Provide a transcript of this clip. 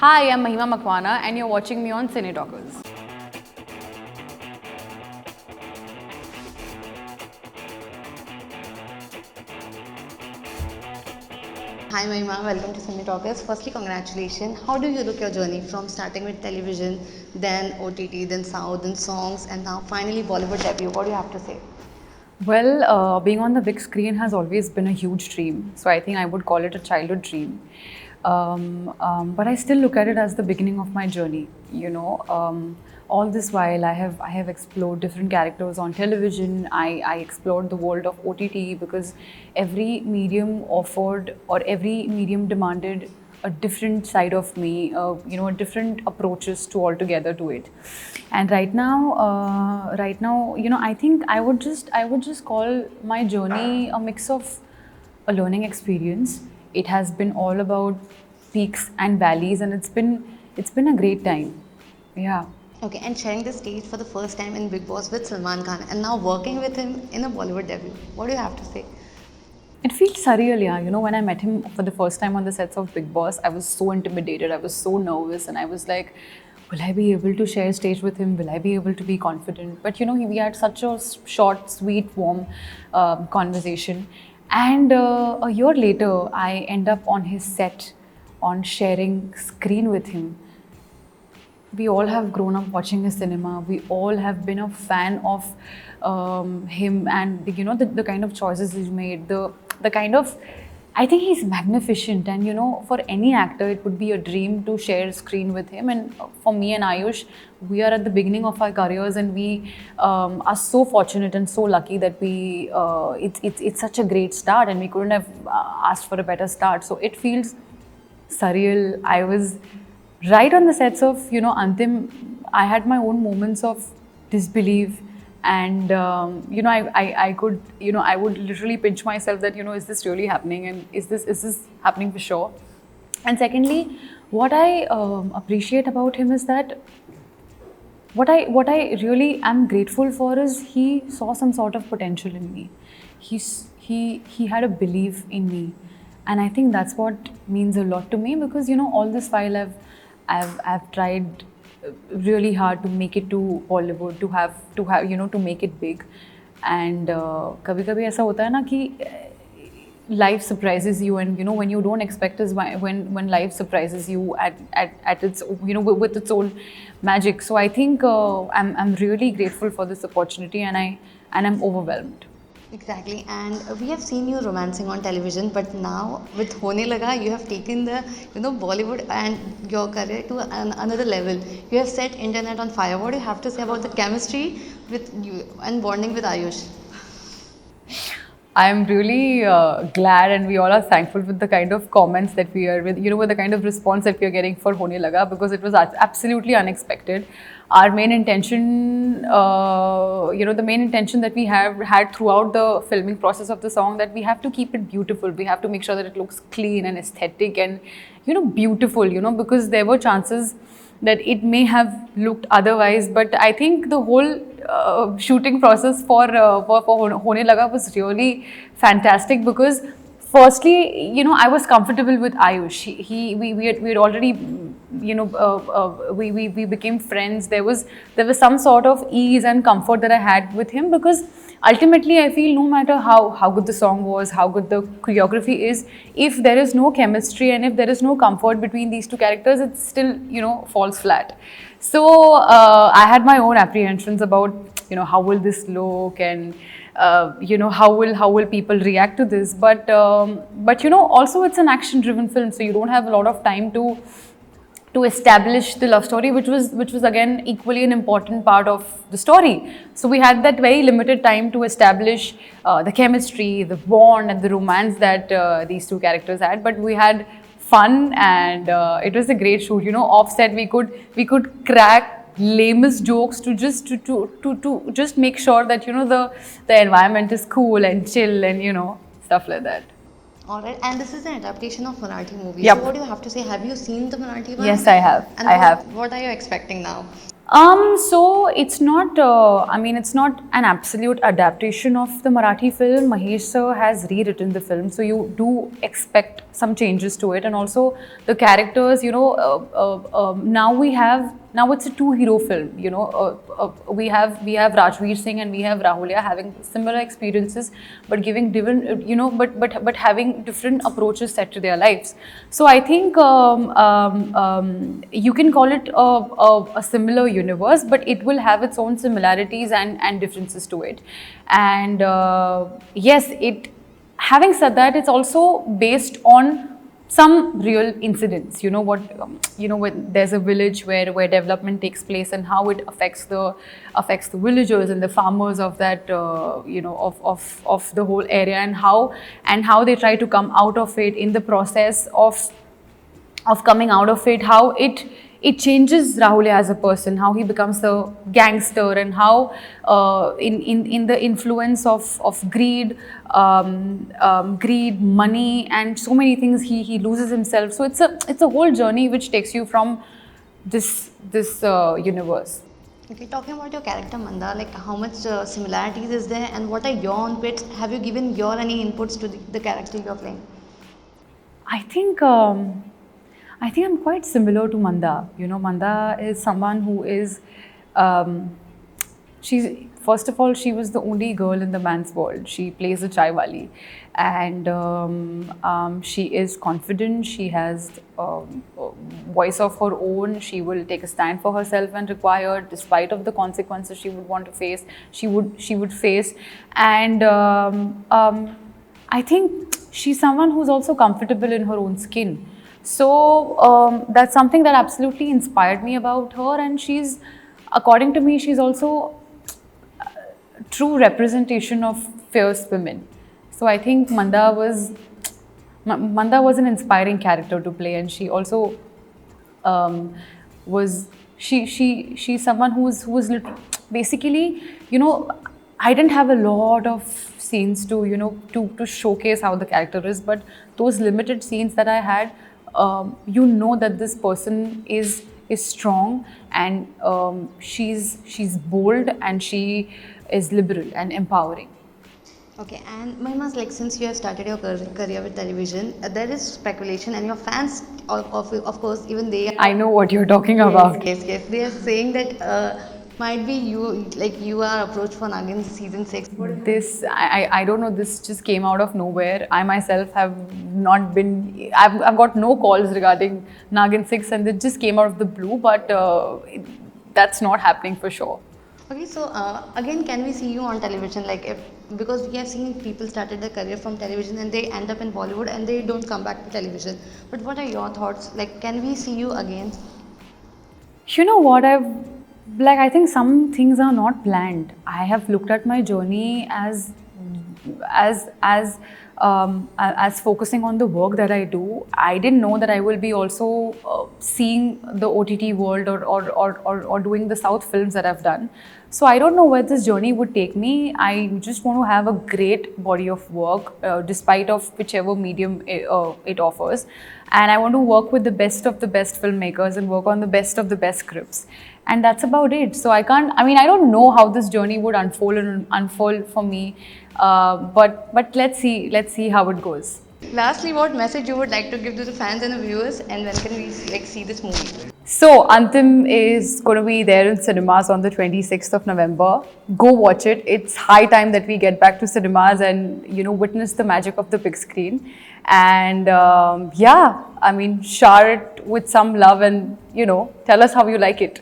Hi, I'm Mahima Makwana and you're watching me on Cine Talkers. Hi Mahima, welcome to Cine Talkers. Firstly, congratulations. How do you look your journey from starting with television, then OTT, then South, then songs, and now finally Bollywood debut? What do you have to say? Well, being on the big screen has always been a huge dream. So I think I would call it a childhood dream. But I still look at it as the beginning of my journey. All this while I have explored different characters on television. I explored the world of OTT because every medium offered or every medium demanded a different side of me, different approaches to altogether to it. And right now, I think I would just call my journey a mix of a learning experience. It has been all about peaks and valleys, and it's been a great time. Yeah. Okay, and sharing the stage for the first time in Big Boss with Salman Khan, and now working with him in a Bollywood debut. What do you have to say? It feels surreal, yeah. When I met him for the first time on the sets of Big Boss, I was so intimidated, I was so nervous, and I was like, will I be able to share stage with him? Will I be able to be confident? But we had such a short, sweet, warm conversation. And a year later, I end up on his set on sharing screen with him. We all have grown up watching his cinema. We all have been a fan of him, and the kind of choices he's made. The kind of I think he's magnificent, and for any actor, it would be a dream to share screen with him. And for me and Ayush, we are at the beginning of our careers, and we are so fortunate and so lucky that it's such a great start, and we couldn't have asked for a better start. So it feels surreal. I was right on the sets of Antim. I had my own moments of disbelief, and I could I would literally pinch myself that is this really happening, and is this happening for sure. And secondly, what I appreciate about him is that what I really am grateful for is he saw some sort of potential in me. He had a belief in me, and I think that's what means a lot to me, because all this while I've tried really hard to make it to Bollywood, to have to make it big. And कभी कभी ऐसा होता है ना कि life surprises you, and when you don't expect is when life surprises you at its with its own magic. So I think I'm really grateful for this opportunity, and I'm overwhelmed. Exactly, and we have seen you romancing on television, but now with Hone Laga, you have taken the Bollywood and your career to another level. You have set internet on fire. What do you have to say about the chemistry with you and bonding with Ayush? I'm really glad, and we all are thankful with the kind of comments that we are with the kind of response that we are getting for Hone Laga, because it was absolutely unexpected. Our main intention, the main intention that we have had throughout the filming process of the song, that we have to keep it beautiful. We have to make sure that it looks clean and aesthetic and beautiful. Because there were chances that it may have looked otherwise. But I think the whole shooting process for Hone Laga was really fantastic, because firstly, I was comfortable with Ayush. We had already, we became friends. There was some sort of ease and comfort that I had with him, because ultimately I feel no matter how good the song was, how good the choreography is, if there is no chemistry and if there is no comfort between these two characters, it still falls flat. So I had my own apprehensions about how will this look, and how will people react to this. But also it's an action driven film, so you don't have a lot of time to establish the love story, which was again equally an important part of the story. So we had that very limited time to establish the chemistry, the bond, and the romance that these two characters had. But we had fun, and it was a great shoot. Offset, we could crack lamest jokes to just make sure that the environment is cool and chill, and stuff like that. All right, and this is an adaptation of Marathi movie. So Yep. what do you have to say? Have you seen the Marathi one? Yes, I have. And I have. what are you expecting now? So it's not. I mean, it's not an absolute adaptation of the Marathi film. Mahesh sir has rewritten the film, so you do expect some changes to it, and also the characters. Now we have. Now it's a two-hero film. We have Rajveer Singh and we have Rahulia having similar experiences, but giving different. But having different approaches set to their lives. So I think you can call it a similar universe, but it will have its own similarities and differences to it. And yes, it. Having said that, it's also based on some real incidents. When there's a village where development takes place and how it affects the villagers and the farmers of that of the whole area, and how they try to come out of it in the process of coming out of it, how it changes Rahul as a person, how he becomes a gangster, and how in the influence of greed, money, and so many things, he loses himself. So it's a whole journey which takes you from this universe. Okay, talking about your character Manda, like how much similarities is there, and what are your inputs? Have you given your any inputs to the character you are playing? I think I'm quite similar to Manda. Manda is someone who is, she's first of all, she was the only girl in the man's world. She plays a chai wali, and she is confident. She has a voice of her own. She will take a stand for herself when required, despite of the consequences she would want to face. She would face, and I think she's someone who's also comfortable in her own skin. So that's something that absolutely inspired me about her, and according to me, she's also a true representation of fierce women. So I think Manda was an inspiring character to play, and she also was she's someone who was basically, I didn't have a lot of scenes to showcase how the character is, but those limited scenes that I had, that this person is strong, and she's bold, and she is liberal and empowering. Okay, and Mahimas, like since you have started your career with television, there is speculation, and your fans, of course, even they. I know what you're talking about. Yes. They are saying that might be you are approached for Nagin season 6. This, I don't know, this just came out of nowhere. I myself have not been, I've got no calls regarding Nagin 6, and it just came out of the blue, but that's not happening for sure. Okay, so again, can we see you on television? Because we have seen people started their career from television and they end up in Bollywood and they don't come back to television. But what are your thoughts? Like, can we see you again? You know what, I think some things are not planned. I have looked at my journey as focusing on the work that I do. I didn't know that I will be also seeing the OTT world or doing the South films that I've done. So I don't know where this journey would take me. I just want to have a great body of work, despite of whichever medium it offers. And I want to work with the best of the best filmmakers and work on the best of the best scripts. And that's about it. So I don't know how this journey would unfold for me. But let's see how it goes. Lastly, what message you would like to give to the fans and the viewers, and when can we see this movie? So Antim is going to be there in cinemas on the 26th of November. Go watch it. It's high time that we get back to cinemas and witness the magic of the big screen. And shower it with some love, and tell us how you like it.